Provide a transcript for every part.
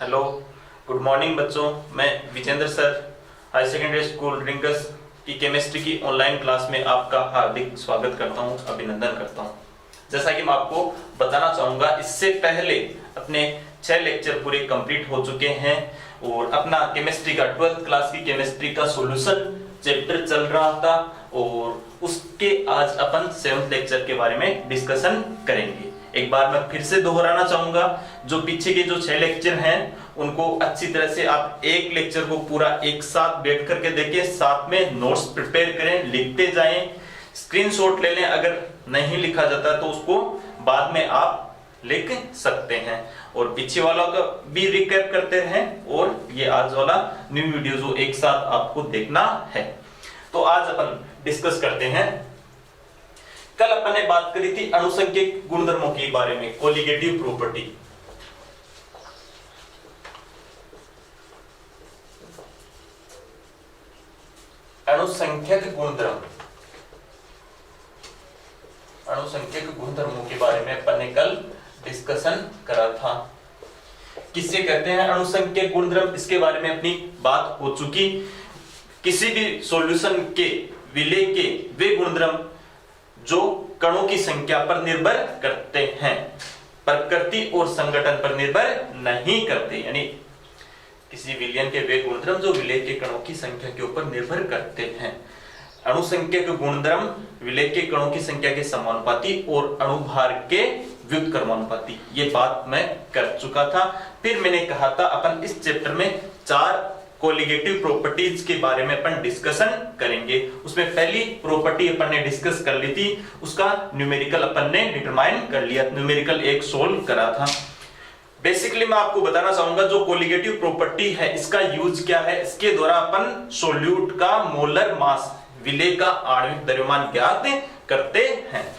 Hello, good morning बच्चों। मैं Vijendra sir high secondary school Ringas की केमिस्ट्री की ऑनलाइन क्लास में आपका हार्दिक स्वागत करता हूं, अभिनंदन करता हूं। जैसा कि मैं आपको बताना चाहूंगा, इससे पहले अपने 6 लेक्चर पूरे कंप्लीट हो चुके हैं और अपना केमिस्ट्री का 12th क्लास की केमिस्ट्री का सॉल्यूशन चैप्टर चल रहा था और उसके आज अपन 7th लेक्चर के बारे में डिस्कशन करेंगे। एक बार मैं फिर से दोहराना चाहूंगा, जो पीछे के जो 6 लेक्चर हैं उनको अच्छी तरह से आप एक लेक्चर को पूरा एक साथ बैठ करके देखें, साथ में नोट्स प्रिपेयर करें, लिखते जाएं, स्क्रीनशॉट ले लें। अगर नहीं लिखा जाता तो उसको बाद में आप लिख सकते हैं और पीछे वाला का भी रिकैप करते रहें और ये आज वाला न्यू वीडियो जो एक साथ आपको देखना है। तो आज अपन डिस्कस करते हैं। कल अपन ने बात करी थी अणुसंख्यक गुणधर्मों के बारे में, कोलिगेटिव प्रॉपर्टी। अणुसंख्यक गुणधर्मों के बारे में अपन ने कल डिस्कशन करा था। किससे कहते हैं अणुसंख्यक गुणधर्म, इसके बारे में अपनी बात हो चुकी। किसी भी सॉल्यूशन के विलेय के वे गुणधर्म जो कणों की संख्या पर निर्भर करते हैं, प्रकृति और संगठन पर निर्भर नहीं करते। यानी किसी विलयन के वे गुणधर्म जो विलेय के कणों की संख्या के ऊपर निर्भर करते हैं। अणुसंख्यक गुणधर्म विलेय के कणों की संख्या के समानुपाती और अणुभार के व्युत्क्रमानुपाती, ये बात मैं कर चुका था। फिर मैंने कहा था अपन इस चैप्टर में 4 कोलिगेटिव प्रॉपर्टीज के बारे में अपन डिस्कशन करेंगे। उसमें पहली प्रॉपर्टी अपन ने डिस्कस कर ली थी, उसका न्यूमेरिकल अपन ने डिटरमाइन कर लिया, न्यूमेरिकल एक सोल्व करा था। बेसिकली मैं आपको बताना चाहूंगा जो कोलिगेटिव प्रॉपर्टी है इसका यूज क्या है। इसके द्वारा अपन सोल्यूट का मोलर मास, विलेय का आणविक द्रव्यमान ज्ञात करते हैं।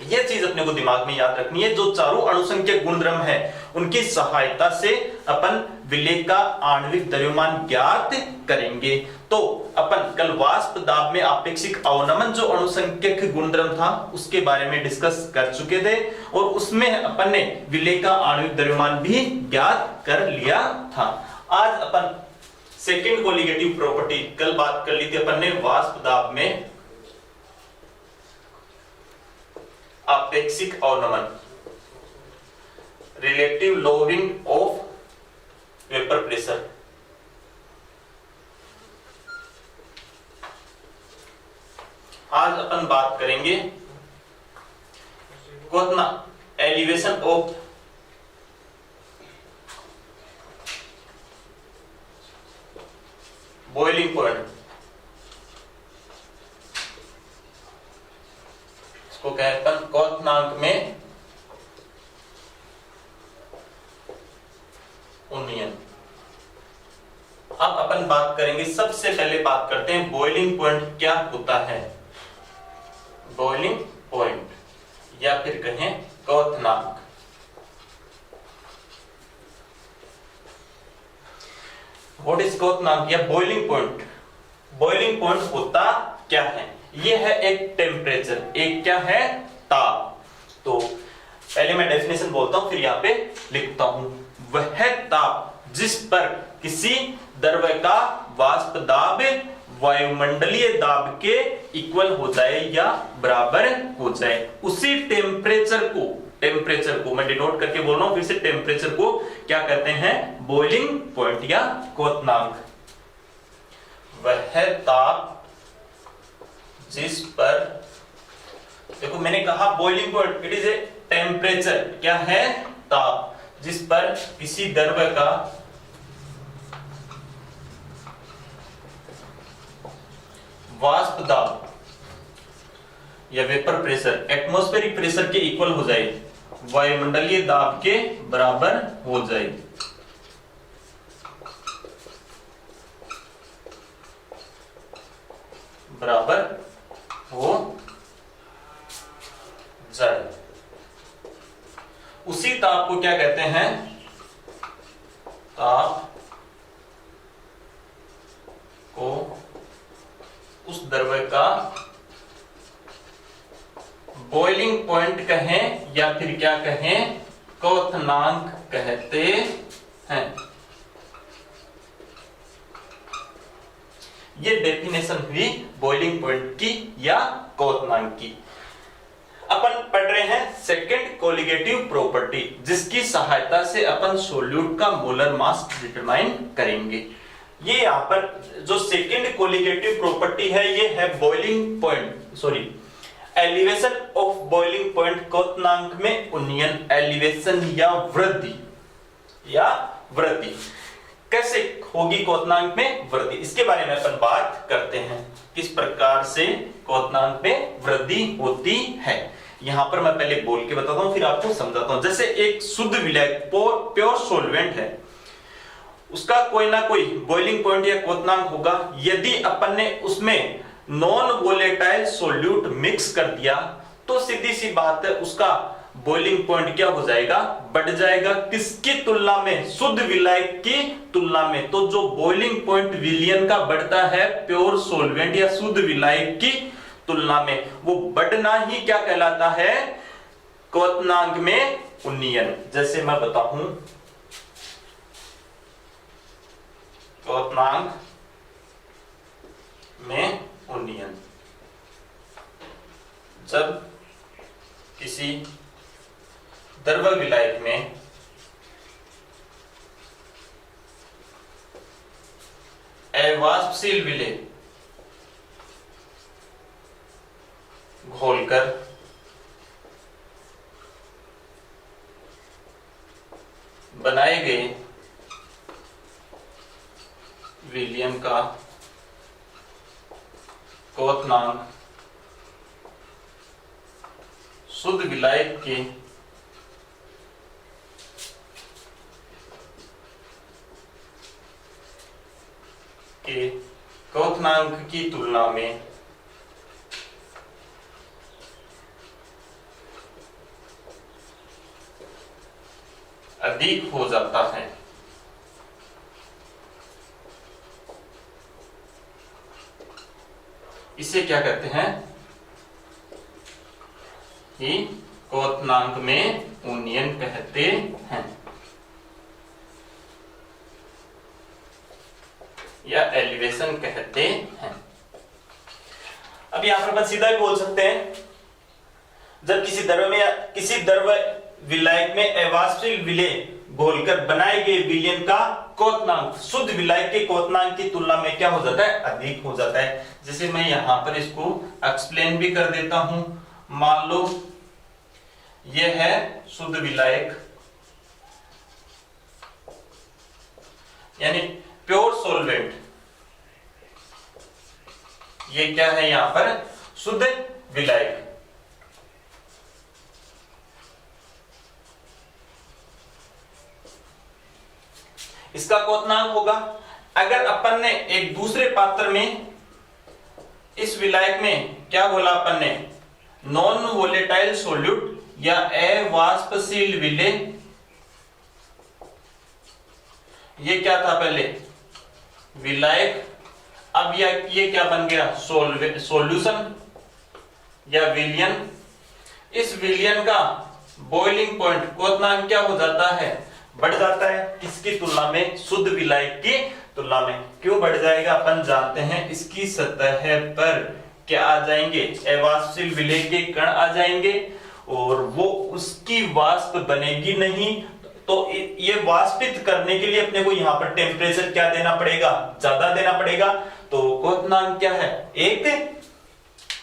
यह चीज अपने को दिमाग में याद रखनी है। जो चारों अणुसंख्यक गुणधर्म है उनकी सहायता से अपन विलेय का आणविक द्रव्यमान ज्ञात करेंगे। तो अपन कल वाष्प दाब में आपेक्षिक अवनमन जो अणुसंख्यक गुणधर्म था उसके बारे में डिस्कस कर चुके थे और उसमें अपन ने विलेय का आणविक द्रव्यमान भी ज्ञात कर लिया था। आज अपन सेकेंड कोलिगेटिव प्रॉपर्टी, कल बात कर ली थी अपन ने वाष्प दाब में आपेक्षिक अवनमन, relative lowering of vapour pressure. आज अपन बात करेंगे क्वथना, एलिवेशन ऑफ बॉइलिंग पॉइंट। इसको कहते हैं क्वथनांक में उन्नयन। अब अपन बात करेंगे, सबसे पहले बात करते हैं बॉइलिंग पॉइंट क्या होता है। बॉइलिंग पॉइंट या फिर कहें क्वथनांक। व्हाट इज क्वथनांक या बॉइलिंग पॉइंट। बॉइलिंग पॉइंट होता क्या है? यह है एक टेम्परेचर, एक क्या है ताप। तो पहले मैं डेफिनेशन बोलता हूं फिर यहां पे लिखता हूं। वह ताप जिस पर किसी द्रव्य का वाष्प दाब वायुमंडलीय दाब के इक्वल हो जाए या बराबर हो जाए, उसी टेम्परेचर को मैं डिनोट करके बोल रहा हूं फिर से, टेम्परेचर को क्या कहते हैं? बॉइलिंग पॉइंट या क्वथनांक। वह ताप जिस पर, देखो मैंने कहा boiling point, it is a temperature, क्या है? ताप, जिस पर किसी द्रव्य का वाष्प दाब या वेपर प्रेशर एटमॉस्फेरिक प्रेशर के इक्वल हो जाए, वायुमंडलीय दाब के बराबर हो जाए। बराबर हो जाए, उसी ताप को क्या कहते हैं? ताप को उस द्रव्य का बॉइलिंग पॉइंट कहें या फिर क्या कहें, क्वथनांक कहते हैं। ये डेफिनेशन हुई बॉइलिंग पॉइंट की या क्वथनांक की। अपन पढ़ रहे हैं सेकंड कोलिगेटिव प्रॉपर्टी, जिसकी सहायता से अपन सॉल्यूट का मोलर मास डिटरमाइन करेंगे। ये यहाँ पर जो सेकंड कोलिगेटिव प्रॉपर्टी है, ये है boiling point sorry elevation of boiling point क्वथनांक में उन्नयन, एलिवेशन या वृद्धि कैसे होगी क्वथनांक में वृद्धि, इसके बारे में अपन बात करते हैं। किस प्रकार से क्वथनांक में वृद्धि होती है, यहां पर मैं पहले बोल के बताता हूं फिर आपको समझाता हूं। जैसे एक शुद्ध विलायक प्योर सॉल्वेंट है, उसका कोई ना कोई बॉइलिंग पॉइंट या क्वथनांक होगा। यदि अपन ने उसमें नॉन वोलेटाइल सॉल्यूट मिक्स कर दिया तो सीधी सी बात है उसका बॉइलिंग पॉइंट क्या हो जाएगा, बढ़ जाएगा। किसकी तुलना में, शुद्ध विलायक की तुलना में। तो जो बॉइलिंग पॉइंट विलयन का बढ़ता है प्योर सॉल्वेंट या शुद्ध विलायक की तुलना में, वो बढ़ना ही क्या कहलाता है, क्वथनांक में उन्नयन। जैसे मैं बताऊं, क्वथनांक में उन्नयन, जब किसी द्रव विलायक में अवाष्पशील विलेय घोलकर बनाए गए विलयन का क्वथनांक शुद्ध विलायक के क्वथनांक की तुलना में अधिक हो जाता है। इसे क्या कहते हैं कि क्वथनांक में उन्नयन कहते हैं या एलिवेशन कहते हैं। अब यहां पर अपन सीधा ही बोल सकते हैं, जब किसी द्रव में या किसी द्रव विलायक में अवाष्पशील विलेय घोलकर बनाए गए विलयन का क्वथनांक शुद्ध विलायक के क्वथनांक की तुलना में क्या हो जाता है, अधिक हो जाता है। जैसे मैं यहां पर इसको एक्सप्लेन भी कर देता हूं। मान लो यह है शुद्ध विलायक यानी प्योर सॉल्वेंट, ये क्या है यहां पर शुद्ध विलायक। इसका क्वथनांक होगा, अगर अपन ने एक दूसरे पात्र में इस विलायक में क्या बोला अपन ने, नॉन वोलेटाइल सॉल्यूट या अवाष्पशील विलेय, ये क्या था पहले विलायक, अब ये क्या बन गया सॉल्यूशन या विलयन। इस विलयन का बॉइलिंग पॉइंट क्वथनांक क्या हो जाता है, बढ़ जाता है। किसकी तुलना में, शुद्ध विलायक की तुलना में। क्यों बढ़ जाएगा, अपन जानते हैं इसकी सतह पर क्या आ जाएंगे, अवाष्पशील विलेय के कण आ जाएंगे और वो उसकी वाष्प बनेगी नहीं। तो ये वाष्पित करने के लिए अपने को यहाँ पर टेम्परेचर क्या देना पड़ेगा, ज्यादा देना पड़ेगा। तो क्वथनांक क्या है, एक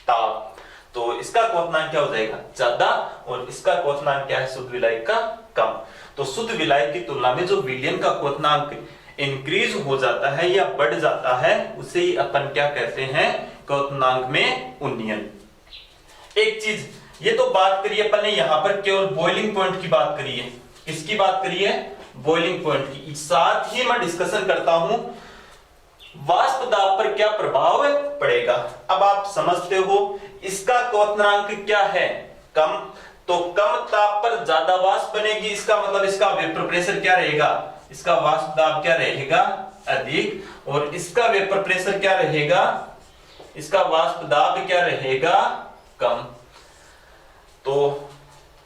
ताप। तो इसका क्वथनांक क्या हो जाएगा, ज्यादा, और इसका क्वथनांक क्या है शुद्ध विलायक का, कम। तो शुद्ध विलायक की तुलना में जो विलयन का क्वथनांक इंक्रीज हो जाता है या बढ़ जाता है, उसे ही अपन क्या कहते हैं, क्वथनांक में उन्नयन। एक चीज ये तो बात करिए अपन ने यहाँ पर केवल बॉइलिंग पॉइंट की बात करी है। किसकी बात करी है, बॉइलिंग पॉइंट की। साथ ही मैं डिस्कशन करता हूं वाष्प दाब पर क्या प्रभाव पड़ेगा। अब आप समझते हो इसका क्वथनांक क्या है, कम। तो कम ताप पर ज्यादा वाष्प बनेगी, इसका मतलब इसका वेपर प्रेशर क्या रहेगा, इसका वाष्प दाब क्या रहेगा, अधिक। और इसका वेपर प्रेशर क्या रहेगा, इसका वाष्प दाब क्या रहेगा, कम। तो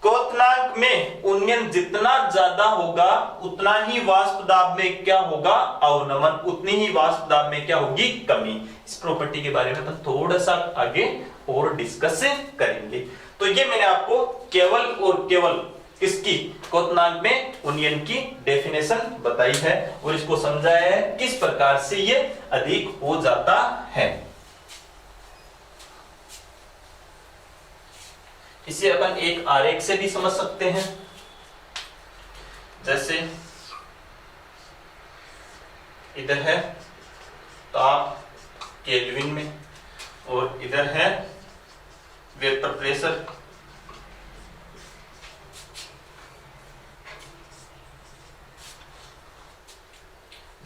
क्वथनांक में उन्नयन जितना ज्यादा होगा उतना ही वाष्प दाब में क्या होगा, अवनमन, उतनी ही वाष्प दाब में क्या होगी, कमी। इस प्रॉपर्टी के बारे में अपन थोड़ा सा आगे और डिस्कस करेंगे। तो ये मैंने आपको केवल और केवल इसकी क्वथनांक में उन्नयन की डेफिनेशन बताई है और इसको समझाया है किस प्रकार से ये अधिक हो जाता है। इसे अपन एक आरेख से भी समझ सकते हैं। जैसे इधर है ताप केल्विन में और इधर है वेपर प्रेशर।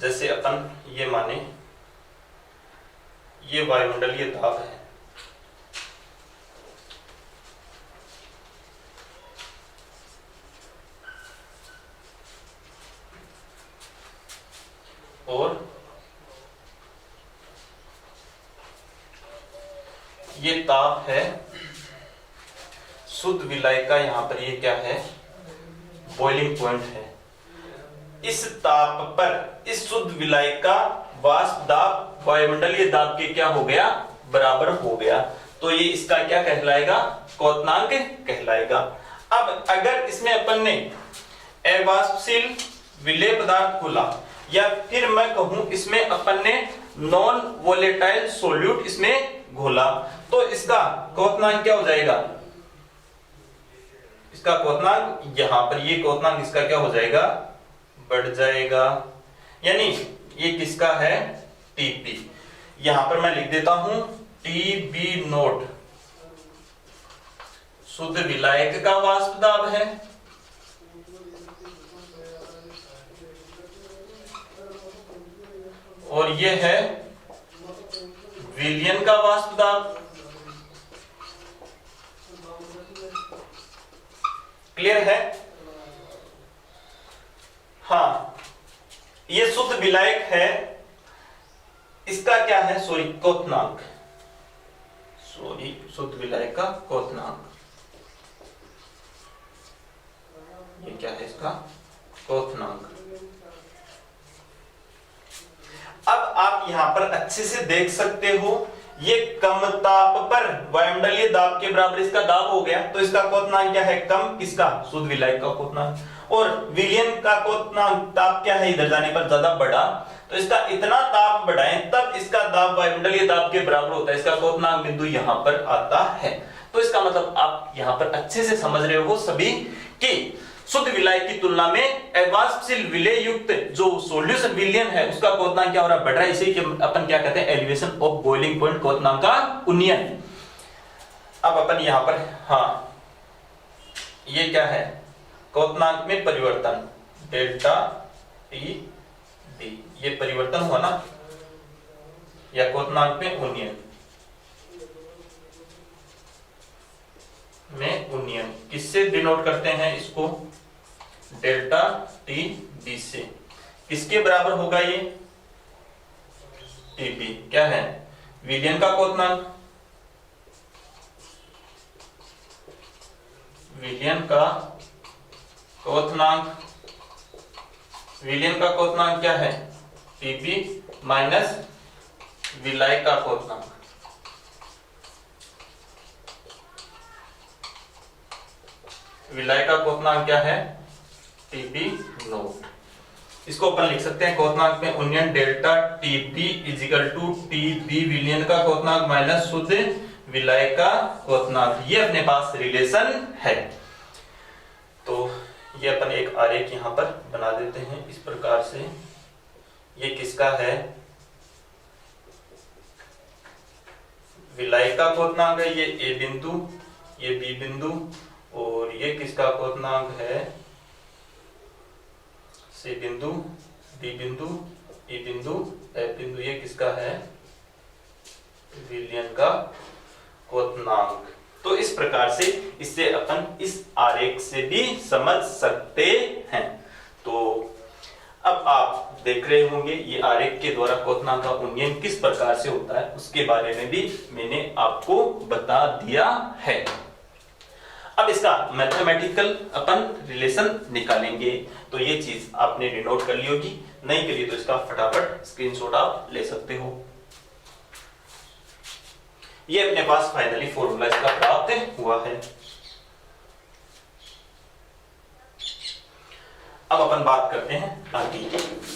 जैसे अपन ये माने ये वायुमंडलीय दाब है और ये ताप है शुद्ध विलाय का, यहां पर ये क्या है, बॉइलिंग पॉइंट है। इस ताप पर इस शुद्ध विलाय का वाष्प दाब वायुमंडलीय दाब के क्या हो गया, बराबर हो गया। तो ये इसका क्या कहलाएगा, क्वथनांक कहलाएगा। अब अगर इसमें अपन ने अवाष्पशील विलेय पदार्थ खोला या फिर मैं कहूं इसमें अपन ने नॉन वोलेटाइल सॉल्यूट इसमें घोला तो इसका क्वथनांक क्या हो जाएगा, इसका क्वथनांक यहां पर ये क्वथनांक इसका क्या हो जाएगा, बढ़ जाएगा। यानी ये किसका है, टीपी। यहां पर मैं लिख देता हूं टीबी नोट शुद्ध विलायक का वाष्प दाब है और ये है विलयन का वाष्प दाब। क्लियर है। हाँ, ये शुद्ध विलायक है, इसका क्या है, सॉरी क्वथनांक, शुद्ध विलायक का क्वथनांक, ये क्या है इसका क्वथनांक। अब आप यहां पर अच्छे से देख सकते हो ये कम ताप पर वायुमंडलीय दाब के बराबर इसका दाब हो गया, तो इसका क्वथनांक क्या है, कम, किसका, शुद्ध विलायक का क्वथनांक। और विलयन का क्वथनांक ताप क्या है, इधर जाने पर ज्यादा बढ़ा, तो इसका इतना ताप बढ़ाएं तब इसका दाब वायुमंडलीय दाब के बराबर होता है, इसका क्वथनांक बिंदु यहां पर आता है। तो इसका मतलब आप यहां पर अच्छे से समझ रहे हो सभी कि शुद्ध विलाय की तुलना में अवाष्पशील विलेय युक्त जो सॉल्यूशन विलयन है उसका क्वथनांक क्या हो रहा है, बढ़ रहा है। इसे अपन क्या कहते हैं, एलिवेशन ऑफ बॉइलिंग पॉइंट, क्वथनांक का उन्नयन। अब अपन यहां पर, हाँ ये क्या है, क्वथनांक में परिवर्तन, डेल्टा टी डी, ये परिवर्तन हुआ ना, या क्वथनांक में उन्नयन, में उन्नयन किससे डिनोट करते हैं इसको, डेल्टा टी बी से। किसके बराबर होगा ये, टीबी, क्या है, विलयन का क्वथनांक, विलयन का क्वथनांक, विलयन का क्वथनांक क्या है, टीबी माइनस विलाय का क्वथनांक। विलाय का क्वथनांक क्या है, टीबी नोट। इसको अपन लिख सकते हैं क्वथनांक में उन्नयन delta TB equal to TB विलयन का क्वथनांक माइनस शुद्ध विलाय का क्वथनांक। ये अपने पास रिलेशन है। तो ये अपन एक आरेख यहां पर बना देते हैं इस प्रकार से। ये किसका है, विलाय का क्वथनांक है, ये ए बिंदु, ये बी बिंदु, और ये किसका क्वथनांक है, सी बिंदु, डी बिंदु, ई बिंदु, एफ बिंदु। ये किसका है, विलयन का क्वथनांक। तो इस प्रकार से इससे अपन इस आरेख से भी समझ सकते हैं। तो अब आप देख रहे होंगे ये आरेख के द्वारा क्वथनांक का उन्नयन किस प्रकार से होता है, उसके बारे में भी मैंने आपको बता दिया है। अब इसका मैथमेटिकल अपन रिलेशन निकालेंगे। तो ये चीज आपने डिनोट कर ली होगी, नहीं करिए तो इसका फटाफट स्क्रीनशॉट आप ले सकते हो। ये अपने पास फाइनली फॉर्मूला इसका प्राप्त हुआ है। अब अपन बात करते हैं आगे की।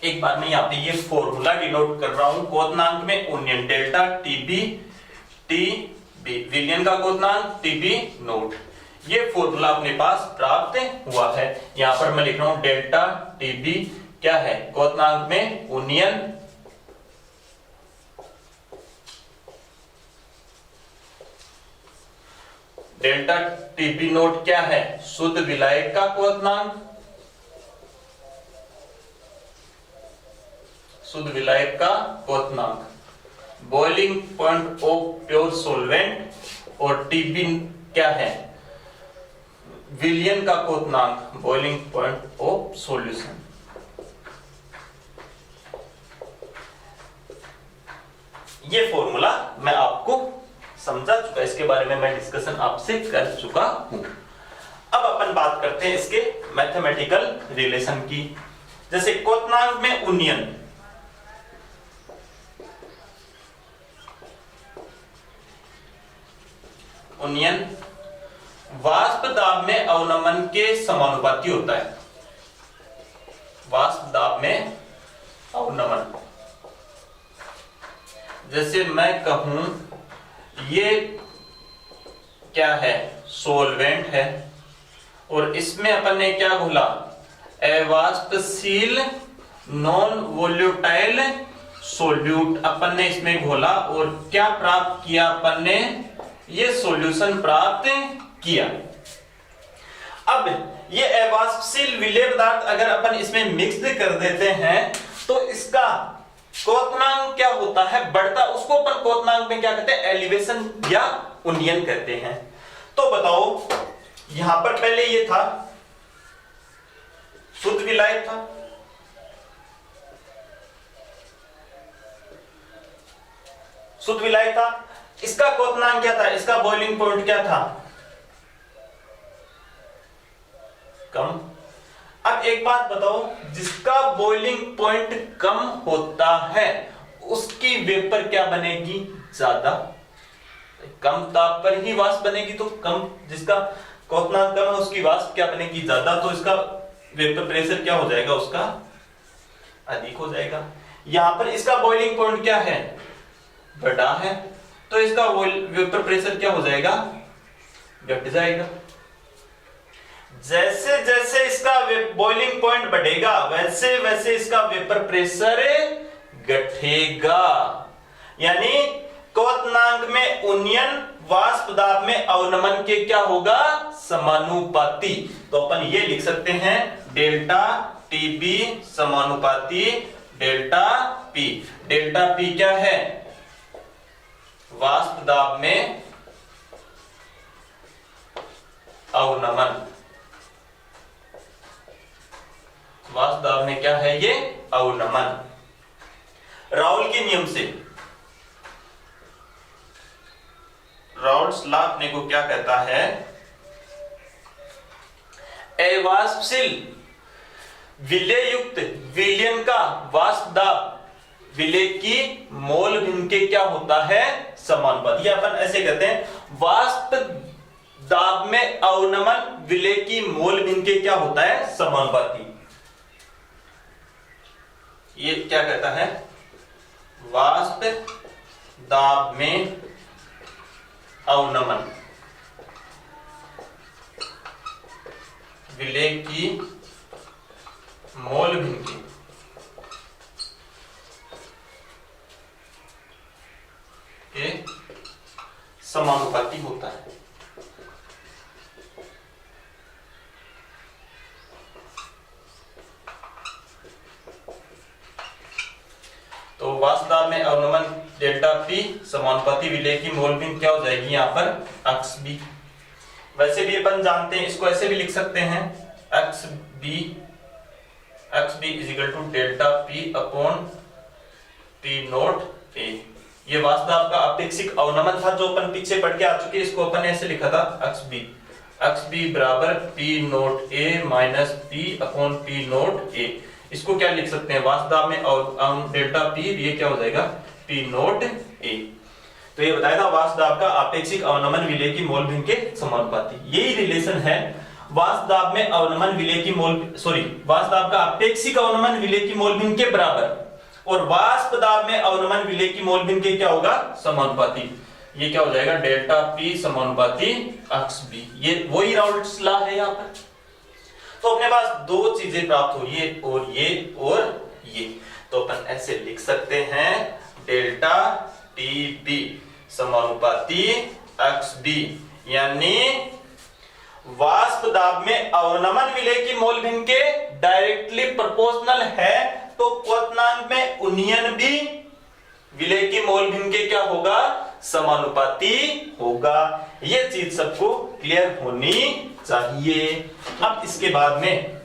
एक बार मैं यहाँ पे ये फॉर्मूला डिनोट कर रहा हूं। क्वोथनांक में उन्नयन डेल्टा टीबी टीबी, विलयन का क्वोथनांक टीबी नोट, ये फॉर्मूला अपने पास प्राप्त हुआ है। यहां पर मैं लिख रहा हूं डेल्टा टीबी क्या है, क्वोथनांक में उन्नयन डेल्टा टीबी नोट क्या है, शुद्ध विलायक का क्वोथनांक, शुद्ध विलायक का क्वोथनांक, boiling point of pure solvent, और टीबी क्या है, विलयन का क्वोथनांक, बॉइलिंग पॉइंट ऑफ सॉल्यूशन। ये फॉर्मूला मैं आपको समझा चुका, इसके बारे में मैं डिस्कशन आपसे कर चुका हूं। अब अपन बात करते हैं इसके मैथमेटिकल रिलेशन की। जैसे क्वोथनांक में उन्नयन, उन्नयन वाष्प दाब में अवनमन के समानुपाती होता है। वाष्प दाब में अवनमन, जैसे मैं कहूं ये क्या है, सोलवेंट है, और इसमें अपन ने क्या घोला, अवाष्पशील नॉन वोल्यूटाइल सोल्यूट अपन ने इसमें घोला, और क्या प्राप्त किया अपन ने, ये सॉल्यूशन प्राप्त किया। अब ये अवाष्पशील विलेय पदार्थ अगर अपन इसमें मिक्स कर देते हैं तो इसका क्वोथनांक क्या होता है, बढ़ता, उसको अपन क्वोथनांक में क्या कहते हैं, एलिवेशन या उन्नयन कहते हैं। तो बताओ, यहां पर पहले ये था शुद्ध विलायक था, शुद्ध विलायक था, इसका क्वोथनांक क्या था, इसका बॉइलिंग पॉइंट क्या था, कम। अब एक बात बताओ, जिसका बॉइलिंग पॉइंट कम होता है उसकी वेपर क्या बनेगी, ज्यादा। कम ताप पर ही वाष्प बनेगी, तो कम, जिसका क्वोथनांक कम है उसकी वाष्प क्या बनेगी, ज्यादा, तो इसका वेपर प्रेशर क्या हो जाएगा, उसका अधिक हो जाएगा। यहां पर इसका बॉइलिंग पॉइंट क्या है, बड़ा है, तो इसका वेपर प्रेशर क्या हो जाएगा, घट जाएगा। जैसे जैसे इसका बॉइलिंग पॉइंट बढ़ेगा वैसे वैसे इसका वेपर प्रेशर घटेगा। यानी क्वोथनांक में उन्नयन वाष्प दाब में अवनमन के क्या होगा, समानुपाती। तो अपन ये लिख सकते हैं डेल्टा टीबी समानुपाती डेल्टा पी। डेल्टा पी क्या है, वाष्प दाब में अवनमन, वाष्प दाब में क्या है, ये अवनमन। राउल के नियम से, राउल्स लॉ अपने को क्या कहता है, अवाष्पशील विलेय युक्त विलयन का वाष्प दाब विलेय की मोल भिन्न के क्या होता है, समानुपाती। अपन ऐसे कहते हैं, वाष्प दाब में अवनमन विलेय की मोल भिन्न के क्या होता है, समानुपाती। ये क्या कहता है, वाष्प दाब में अवनमन विलेय की मोल भिन्न के समानुपाती होता है। तो वाष्प दाब में अवनमन डेल्टा पी समानुपाती विलेय की मोल भिन्न क्या हो जाएगी, यहां पर अक्स बी। वैसे भी अपन जानते हैं, इसको ऐसे भी लिख सकते हैं X B is equal to delta P upon P nought A. ये वास्तव का अपेक्षिक अवनमन था जो अपन पीछे पढ़ के आ चुके, इसको अपन ऐसे लिखा था एक्स बी बराबर P nought A minus P upon P nought A. इसको क्या लिख सकते हैं वास्तव में डेल्टा पी, ये क्या हो जाएगा पी नोट ए। तो ये बताया था वास्तव का अपेक्षिक अवनमन विलेय की मोल भिन्न के समानुपाती। यही रिलेशन है वास्तव में अवनमन विलेय की वास्तव का अपेक्षिक अवनमन विलेय की मोल भिन्न के बराबर और वाष्प दाब में अवनमन विलेय की मोल भिन्न के क्या होगा समानुपाती। ये क्या हो जाएगा डेल्टा पी समानुपाती एक्स बी। ये वही राउल्ट्स लॉ है यहाँ पर। तो अपने पास दो चीजें प्राप्त हुई, ये और ये। तो अपन ऐसे लिख सकते हैं डेल्टा टी बी समानुपाती एक्स बी, यानी वाष्प दाब में अवनमन विलेय की मोल भिन्न के डायरेक्टली प्रोपोर्शनल है, तो क्वथनांक में उन्नयन भी विलेय की मोल भिन्न के क्या होगा समानुपाती होगा। यह चीज सबको क्लियर होनी चाहिए। अब इसके बाद में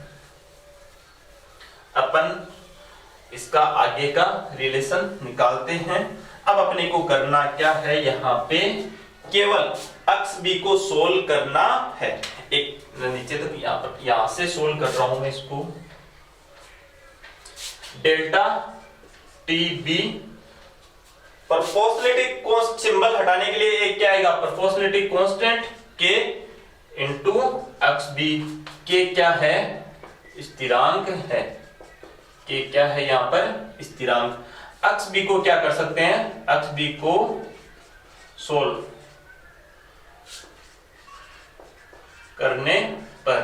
अपन इसका आगे का रिलेशन निकालते हैं। अब अपने को करना क्या है, यहां पे केवल एक्स बी को सोल्व करना है। एक नीचे तक यहां से सोल्व कर रहा हूं मैं इसको। Delta T B proportionality constant symbol हटाने के लिए एक क्या आएगा proportionality constant K into X B. K क्या है स्थिरांक है, के क्या है यहां पर स्थिरांक। एक्स बी को क्या कर सकते हैं, एक्स बी को सोल्व करने पर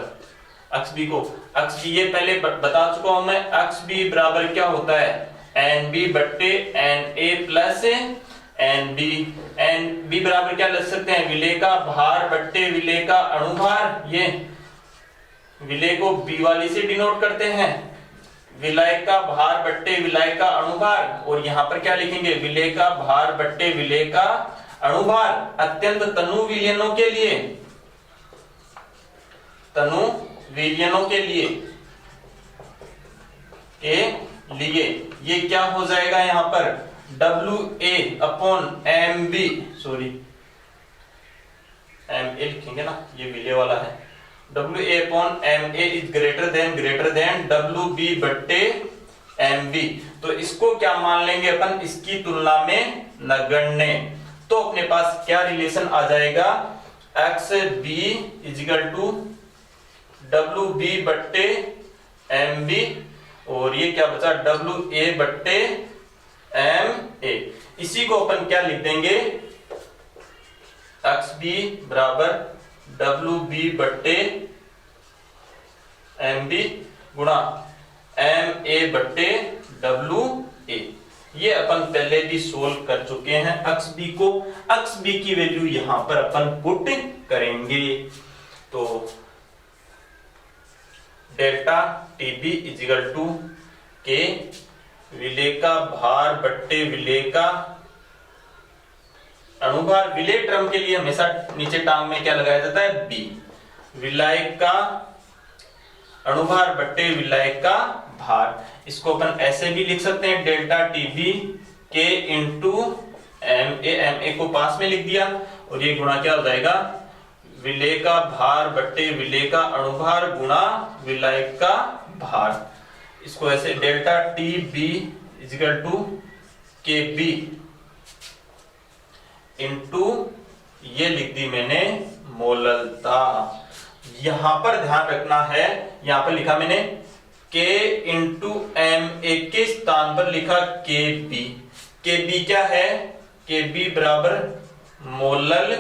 एक्स बी ये पहले बता चुका हूं मैं। एक्स बी बराबर क्या होता है एन बी बट्टे N A plus N B बराबर क्या लिख सकते हैं विलेय का भार बट्टे विलेय का अणुभार। ये विलेय को बी वाली से डिनोट करते हैं, विलेय का भार बट्टे विलेय का अणुभार। और यहां पर क्या लिखेंगे विलेय का भार बट्टे विलेय का अणुभार अत्यंत तनु विलयनों के लिए, तनु विलयनों के लिए ये क्या हो जाएगा यहां पर W A upon M B, sorry M A लिखेंगे ना, ये विलेय वाला है। W A upon M A is greater than W B बट्टे एम बी। तो इसको क्या मान लेंगे अपन, इसकी तुलना में नगण्य। तो अपने पास क्या रिलेशन आ जाएगा X B equal to W B बट्टे एम बी, और ये क्या बचा डब्ल्यू ए बट्टे एम ए। इसी को अपन क्या लिख देंगे एक्स बी बराबर डब्ल्यू बी बट्टे एम बी गुणा एम ए बट्टे डब्ल्यू ए। ये अपन पहले भी सोल्व कर चुके हैं एक्स बी की वैल्यू यहां पर अपन पुट करेंगे। तो डेल्टा टीबी इजिकल टू के विलेय का भार बट्टे विलेय का अणुभार। विलेय टर्म के लिए हमेशा नीचे टांग में क्या लगाया जाता है बी, विलेय का अणुभार बट्टे विलेय का भार। इसको अपन ऐसे भी लिख सकते हैं डेल्टा टीबी के इंटू एम ए को पास में लिख दिया, और ये गुणा क्या हो जाएगा विलेय का भार बट्टे विलेय का अणुभार गुणा विलेय का भार। इसको ऐसे delta T B equal to K B into ये लिख दी मैंने मोललता। यहां पर ध्यान रखना है, यहां पर लिखा मैंने के इंटू एम ए के स्थान पर लिखा के बी। के बी क्या है, के बी बराबर मोलल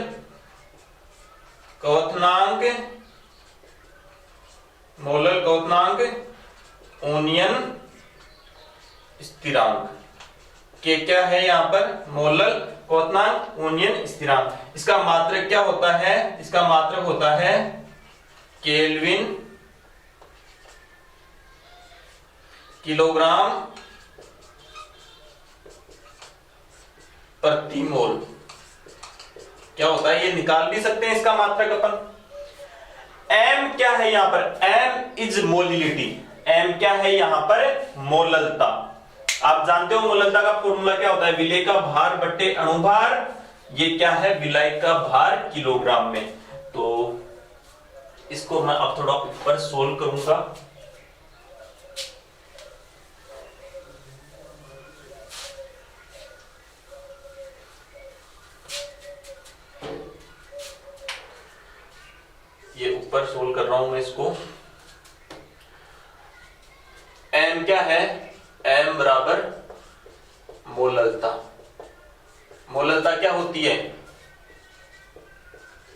क्वथनांक ओनियन स्थिरांक। के क्या है यहां पर मोलल क्वथनांक ओनियन स्थिरांक। इसका मात्रक क्या होता है, इसका मात्रक होता है केल्विन किलोग्राम प्रति मोल। क्या होता है ये निकाल भी सकते हैं इसका मात्रक अपन। एम क्या है यहां पर, एम इज मोलिलिटी, एम क्या है यहां पर, मोललता। आप जानते हो मोललता का फॉर्मूला क्या होता है, विलेय का भार बट्टे अणुभार, ये क्या है, विलायक का भार किलोग्राम में। तो इसको मैं अब थोड़ा ऊपर सोल्व करूंगा। ये ऊपर सोल्व कर रहा हूं मैं इसको। एम क्या है, एम बराबर मोललता। मोललता क्या होती है,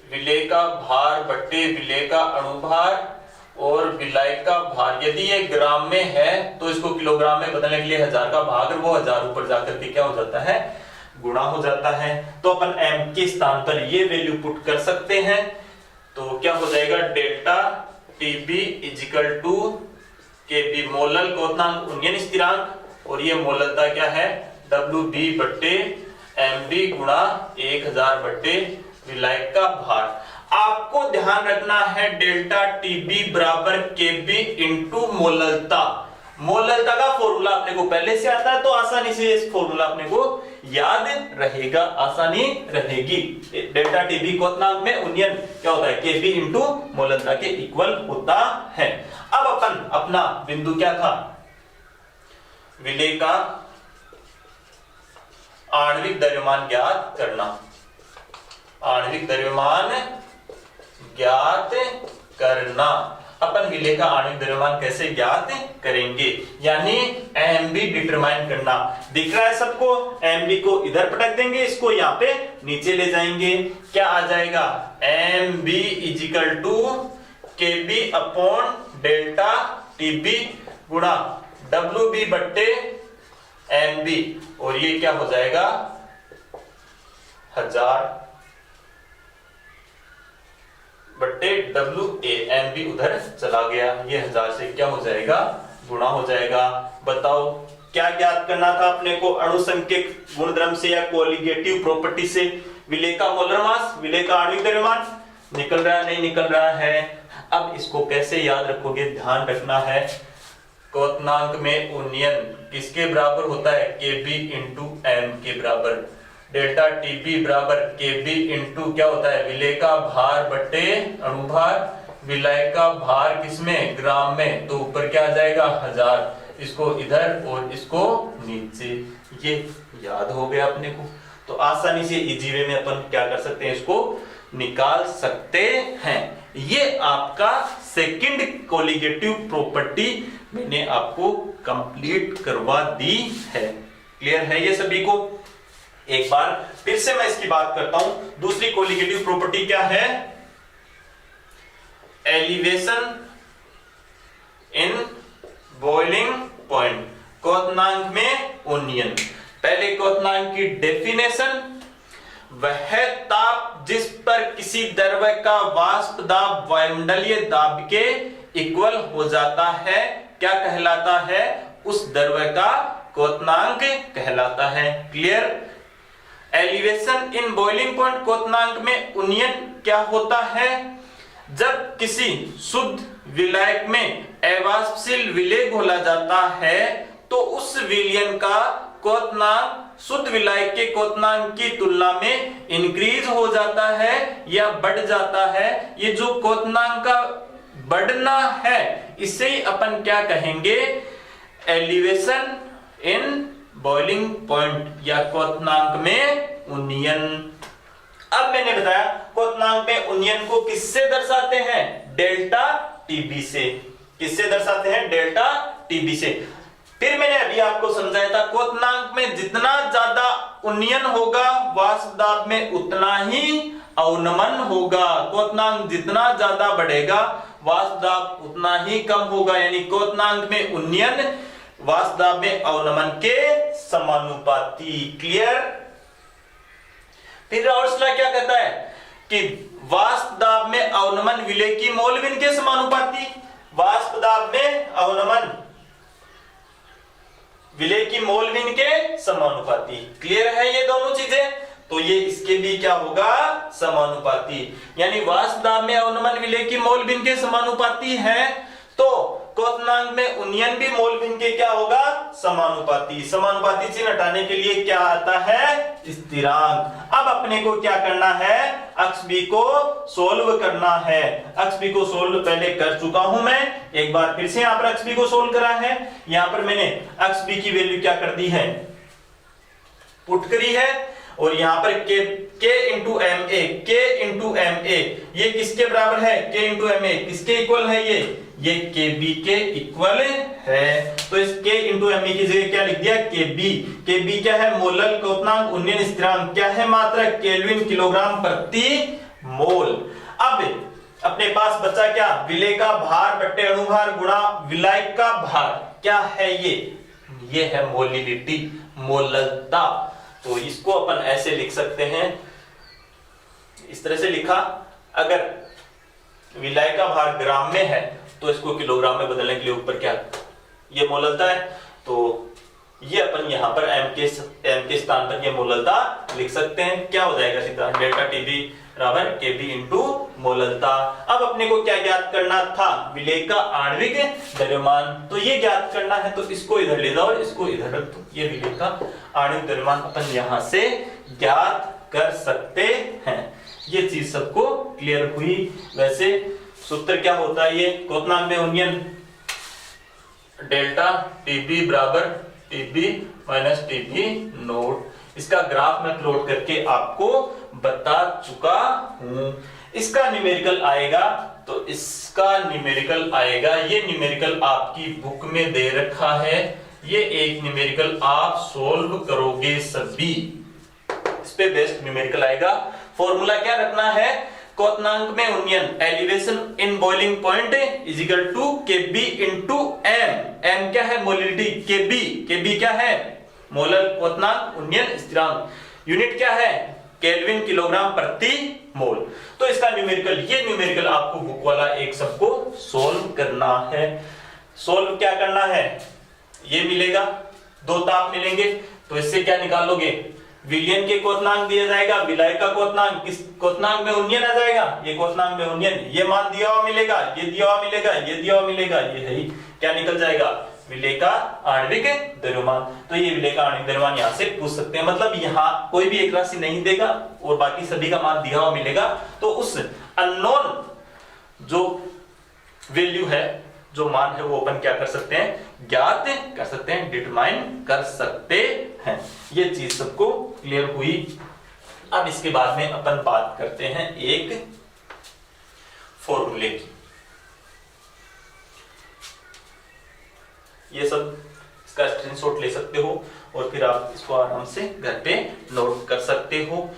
विलेय का भार बट्टे विलेय का अणुभार और विलायक का भार। यदि ये ग्राम में है तो इसको किलोग्राम में बदलने के लिए 1000 का भाग, वो 1000 ऊपर जाकर के क्या हो जाता है, गुणा हो जाता है। तो अपन m के स्थान पर ये वैल्यू पुट कर सकते हैं। तो क्या हो जाएगा, delta TB equal to KB molal क्वथनांक उन्नयन स्थिरांक, और ये मोललता क्या है, डब्ल्यू बी बट्टे एम बी गुणा 1000 बट्टे विलायक का भार। आपको ध्यान रखना है डेल्टा टीबी बराबर केबी इंटू मोललता। मोललता का फॉर्मूला अपने को पहले से आता है तो आसानी से इस फॉर्मूला अपने को याद रहेगा, आसानी रहेगी। डेल्टा टीबी क्वथनांक में उन्नयन क्या होता है, केबी इंटू मोललता के इक्वल होता है। अब अपन अपना बिंदु क्या था, विलेय का आणविक द्रव्यमान ज्ञात करना। आणविक द्रव्यमान ज्ञात करना। अपन विलेय का आणविक द्रव्यमान कैसे ज्ञात करेंगे, यानी एम बी डिटरमाइन करना। दिख रहा है सबको, एम बी को इधर पटक देंगे, इसको यहाँ पे नीचे ले जाएंगे। क्या आ जाएगा, M B equal to K B upon delta T B गुणा डब्ल्यू बी बट्टे एम बी, और ये क्या हो जाएगा 1000 बट्टे डब्ल्यू ए, एम बी उधर चला गया, ये 1000 से क्या हो जाएगा, गुणा हो जाएगा। बताओ क्या ज्ञात करना था अपने को, अणुसंकेत गुणधर्म से या कोलिगेटिव प्रॉपर्टी से। विलेय का मोलर मास, विलेय का आणविक द्रव्यमान निकल रहा है, नहीं निकल रहा है। अब इसको कैसे याद रखोगे, ध्यान रखना है, क्वथनांक में उन्नयन किसके बराबर होता है, केबी इंटू एम के बराबर। डेल्टा टीबी बराबर केबी इंटू क्या होता है, विलेय का भार बट्टे अणुभार, विलायक का भार किसमें, ग्राम में, तो ऊपर क्या आ जाएगा 1000, इसको इधर और इसको नीचे। ये याद हो गया अपने को, तो आसानी से इजी वे में अपन क्या कर सकते हैं, इसको निकाल सकते हैं। ये आपका सेकंड कोलिगेटिव प्रॉपर्टी मैंने आपको कंप्लीट करवा दी है। क्लियर है ये सभी को? एक बार फिर से मैं इसकी बात करता हूं। दूसरी कोलिगेटिव प्रॉपर्टी क्या है, एलिवेशन इन बॉइलिंग पॉइंट, क्वथनांक में उन्नयन। पहले क्वथनांक की डेफिनेशन, वह ताप जिस पर किसी द्रव्य का वाष्प दाब वायुमंडलीय दाब के इक्वल हो जाता है क्या कहलाता है, उस द्रव्य का क्वथनांक कहलाता है। Clear? Elevation in boiling point क्वथनांक में उन्नयन क्या होता है, जब किसी शुद्ध विलायक में अवाष्पशील विलेय घोला जाता है तो उस विलयन का क्वथनांक शुद्ध विलायक के क्वथनांक की तुलना में इंक्रीज हो जाता है या बढ़ जाता है। ये जो क्वथनांक का बढ़ना है इसे ही अपन क्या कहेंगे, एलिवेशन इन बॉइलिंग पॉइंट या क्वथनांक में उन्नयन। अब मैंने बताया क्वथनांक में उन्नयन को किससे दर्शाते हैं, डेल्टा टीबी से। किससे दर्शाते हैं, डेल्टा टीबी से। फिर मैंने अभी आपको समझाया था क्वथनांक में जितना ज्यादा उन्नयन होगा वाष्प दाब में उतना ही अवनमन होगा। क्वथनांक जितना ज्यादा बढ़ेगा वाष्प दाब उतना ही कम होगा, यानी क्वथनांक में उन्नयन वाष्प दाब में अवनमन के समानुपाती। क्लियर? फिर राउल्ट्स क्या कहता है कि वाष्प दाब में अवनमन विलेय की मोलविन के समानुपाती। वाष्प दाब में अवनमन विलेय की मोलविन के समानुपाती। क्लियर है ये दोनों चीजें? तो ये इसके भी क्या होगा, समानुपाती। यानी वाष्प दाब में अवनमन विलेय की मोल भिन्न के समानुपाती है, तो क्वथनांक में उन्नयन भी मोल भिन्न के क्या होगा, समानुपाती। समानुपाती चिन्ह हटाने के लिए क्या आता है, स्थिरांक। अब अपने को क्या करना है, अक्ष बी को सोल्व करना है। अक्ष बी को सोल्व पहले कर चुका हूं मैं, एक बार फिर से यहां पर अक्ष बी को सोल्व करा है। यहां पर मैंने अक्ष बी की वैल्यू क्या कर दी है, पुट करी है, और यहां पर k इंटू एम ए, ये किसके बराबर है, k इंटू एम ए किसके इक्वल है, ये kb के इक्वल है। तो इस k इंटू एम ए की जगह क्या लिख दिया, kb क्या है, मोलल क्वथनांक उन्नयन स्थिरांक क्या है, मात्रक केल्विन किलोग्राम प्रति मोल। अब अपने पास बचा क्या, विलेय का भार बट्टे अणुभार गुणा विलायक का भार, क्या है ये है मोलिलिटी, मोललता। तो इसको अपन ऐसे लिख सकते हैं, इस तरह से लिखा, अगर विलायक का भार ग्राम में है तो इसको किलोग्राम में बदलने के लिए ऊपर क्या, ये मोललता है, तो ये अपन यहां पर m के स्थान पर ये मोललता लिख सकते हैं। क्या हो जाएगा सीधा, डेल्टा टीबी बराबर kb इंटू मोललता। अब अपने को क्या ज्ञात करना था, विलेय का आणविक द्रव्यमान, तो ये ज्ञात करना है, तो इसको इधर ले जाओ और इसको इधर रख दो। ये विलेय का आणविक द्रव्यमान अपन यहां से ज्ञात कर सकते हैं। ये चीज सबको क्लियर हुई। वैसे सूत्र क्या होता है, ये क्वथनांक में उन्नयन डेल्टा टीबी बराबर टीबी माइनस टीबी नोट, इसका ग्राफ में प्लॉट करके आपको बता चुका हूं। इसका न्यूमेरिकल आएगा, तो इसका न्यूमेरिकल आएगा, ये न्यूमेरिकल आपकी बुक में दे रखा है, ये एक न्यूमेरिकल आप सोल्व करोगे सभी, इस पे बेस्ट न्यूमेरिकल आएगा। फॉर्मूला क्या रखना है, क्वथनांक में उन्नयन elevation in boiling point is equal to kb into m क्या है, मोलिलिटी, kb क्या है, मोलल क्वथनांक उन्नयन स्थिरांक, यूनिट क्या है, केल्विन किलोग्राम प्रति मोल। तो इसका न्यूमेरिकल, ये न्यूमेरिकल आपको बुक वाला एक सबको सोल्व करना है। सोल्व क्या करना है, ये मिलेगा, दो ताप मिलेंगे, तो इससे क्या निकालोगे, विलयन के क्वथनांक दिया जाएगा, विलायक का क्वथनांक, किस क्वथनांक में उन्नयन आ जाएगा, ये क्वथनांक में उन्नयन, ये मान दिया हुआ मिलेगा, ये दिया हुआ मिलेगा, ये दिया हुआ मिलेगा, ये है ही क्या निकल जाएगा, विलेय का आणविक द्रव्यमान। तो ये विलेय का आणविक द्रव्यमान यहां से पूछ सकते हैं, मतलब यहां कोई भी एक राशि नहीं देगा और बाकी सभी का मान दिया हुआ मिलेगा, तो उस अननोन जो वैल्यू है, जो मान है, वो अपन क्या कर सकते हैं, ज्ञात कर सकते हैं, डिटरमाइन कर सकते हैं। ये चीज सबको क्लियर हुई। अब इसके बाद में अपन बात करते हैं एक फॉर्मूले की। ये सब इसका स्क्रीनशॉट ले सकते हो और फिर आप इसको आराम से घर पे नोट कर सकते हो।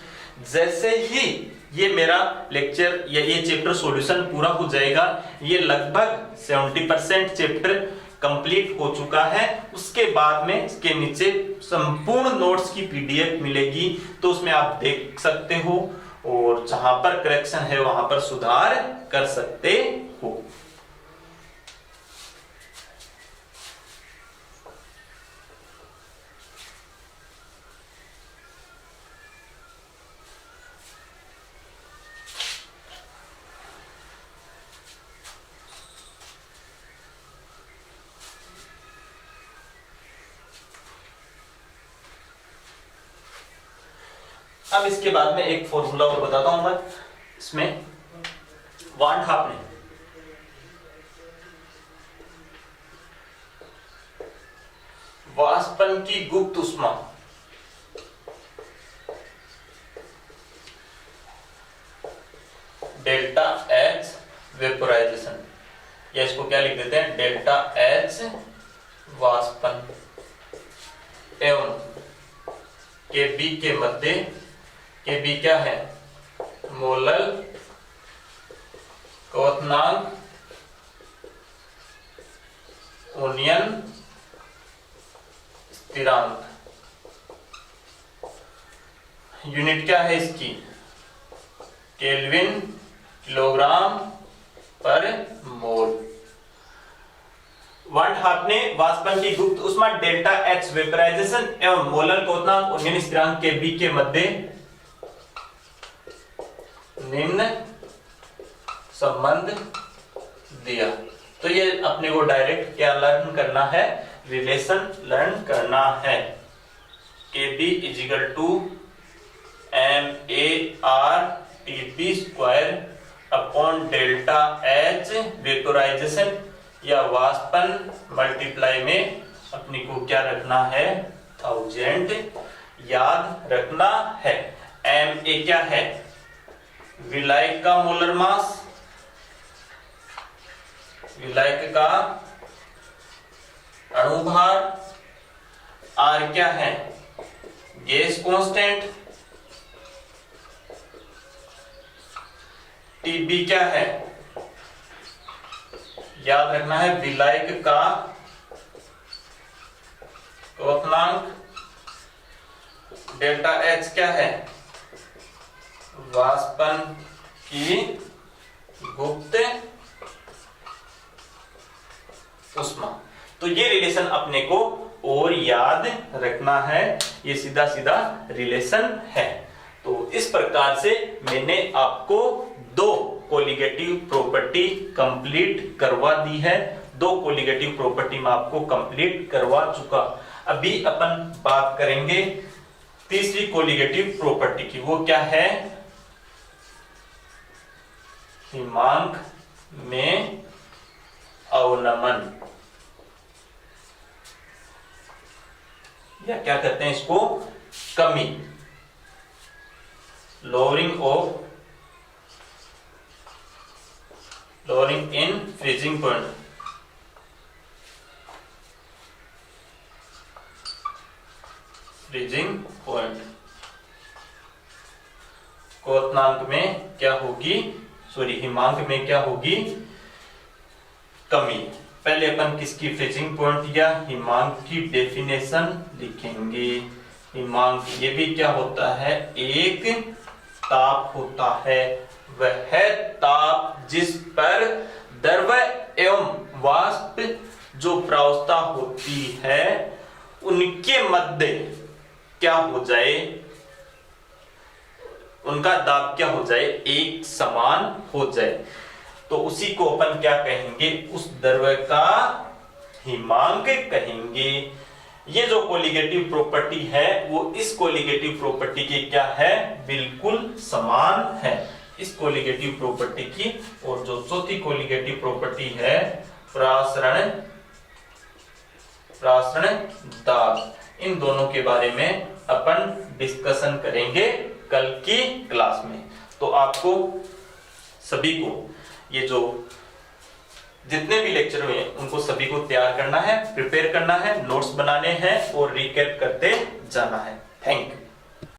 जैसे ही ये मेरा लेक्चर या ये चैप्टर सॉल्यूशन पूरा हो जाएगा, ये लगभग 70% चैप्टर कंप्लीट हो चुका है, उसके बाद में इसके नीचे संपूर्ण नोट्स की पीडीएफ मिलेगी, तो उसमें आप देख सकते हो और जहां पर करेक्शन है वहां पर सुधार कर सकते हो। अब इसके बाद में एक फॉर्मूला और बताता हूं मैं, इसमें वान हाफ ने वाष्पन की गुप्त उष्मा डेल्टा एच वेपोराइजेशन, या इसको क्या लिख देते हैं, डेल्टा एच वाष्पन एवं Kb के मध्य, Kb क्या है, मोलल क्वथनांक उन्नयन स्थिरांक, यूनिट क्या है इसकी, केल्विन किलोग्राम पर मोल। वन हाफ ने वाष्पन की गुप्त उष्मा डेल्टा एच वेपराइजेशन एवं मोलल क्वथनांक उन्नयन स्थिरांक Kb के मध्य निम्न संबंध दिया। तो ये अपने को डायरेक्ट क्या लर्न करना है, रिलेशन लर्न करना है। KB equal to MARTP² upon delta H vaporisation या वाष्पन मल्टीप्लाई में अपने को क्या रखना है, 1000 याद रखना है। Ma क्या है, विलायक का मोलर मास, विलायक का अणुभार। R क्या है, गैस कांस्टेंट। TB क्या है, याद रखना है विलायक का क्वथनांक। डेल्टा H क्या है, वाष्पन की गुप्त उष्मा। तो ये रिलेशन अपने को और याद रखना है, ये सीधा सीधा रिलेशन है। तो इस प्रकार से मैंने आपको 2 कोलिगेटिव प्रॉपर्टी कंप्लीट करवा दी है। 2 कोलिगेटिव प्रॉपर्टी में आपको कंप्लीट करवा चुका। अभी अपन बात करेंगे तीसरी कोलिगेटिव प्रॉपर्टी की। वो क्या है, हिमांक में अवनमन, या क्या कहते हैं इसको, कमी। Lowering in freezing point. Freezing point क्वथनांक में क्या होगी, हिमांक में क्या होगी, कमी। पहले अपन किसकी फ्रीजिंग पॉइंट या हिमांक की डेफिनेशन लिखेंगे। हिमांक ये भी क्या होता है, एक ताप होता है, वह ताप जिस पर द्रव एवं वाष्प जो प्रावस्था होती है उनके मध्य क्या हो जाए, उनका दाब क्या हो जाए, एक समान हो जाए। तो उसी को अपन क्या कहेंगे, उस द्रव्य का हिमांक कहेंगे। ये जो कोलिगेटिव प्रॉपर्टी है वो इस कोलिगेटिव प्रॉपर्टी की क्या है, बिल्कुल समान है इस कोलिगेटिव प्रॉपर्टी की। और जो चौथी कोलिगेटिव प्रॉपर्टी है प्रासरण दाब, इन दोनों के बारे में अपन डिस्कशन करेंगे कल की क्लास में। तो आपको सभी को ये जो जितने भी लेक्चर हुए उनको सभी को तैयार करना है, प्रिपेयर करना है, नोट्स बनाने हैं और रिकैप करते जाना है।